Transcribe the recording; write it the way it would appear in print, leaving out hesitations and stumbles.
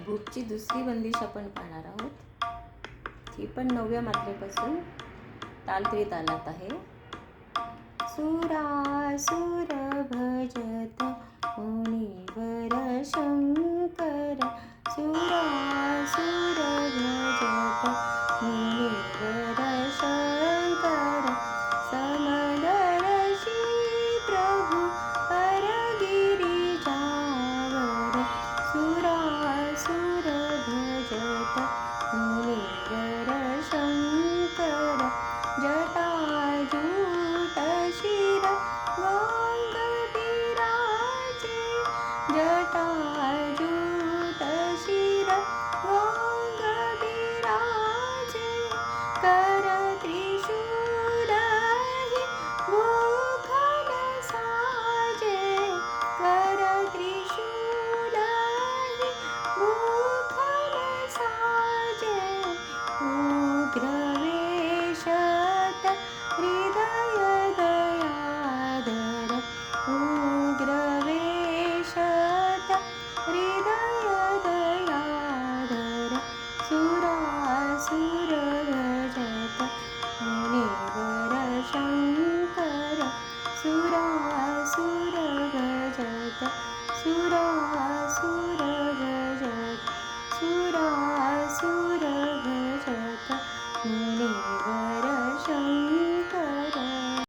भूपची दुसरी बंदिश आपण पाहणार आहोत. ती पण 9व्या मात्रेपासून ताल-3 तालात आहे. सुरासुर भजत मुनिवर शंकर, सुरासुर भजत मुनिवर शंकर, समदर्शी प्रभु परगिरिजावर, सुरासुर भजत मुनिवर शंकर.